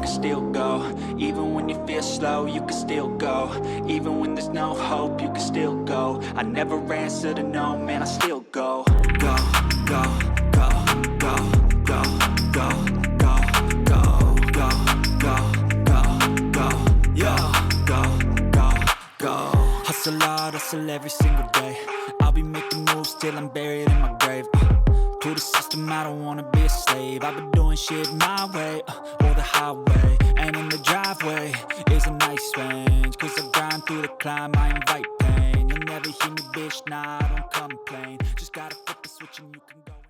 can still go. Even when you feel slow, you can still go. Even when there's no hope, you can still go. I never answer to no, man, I still go. Go, go, go, go, go, go, go, go, go, go, go, go, yeah, go, go, go. Hustle hard, hustle every single day. I'll be making moves till I'm buried in my grave. To the system, I don't wanna be a slave. I've been doing shit my way, or the highway. And in the driveway is a nice range. Cause I grind through the climb, I invite pain. You'll never hear me, bitch, nah, I don't complain. Just gotta flip the switch and you can go.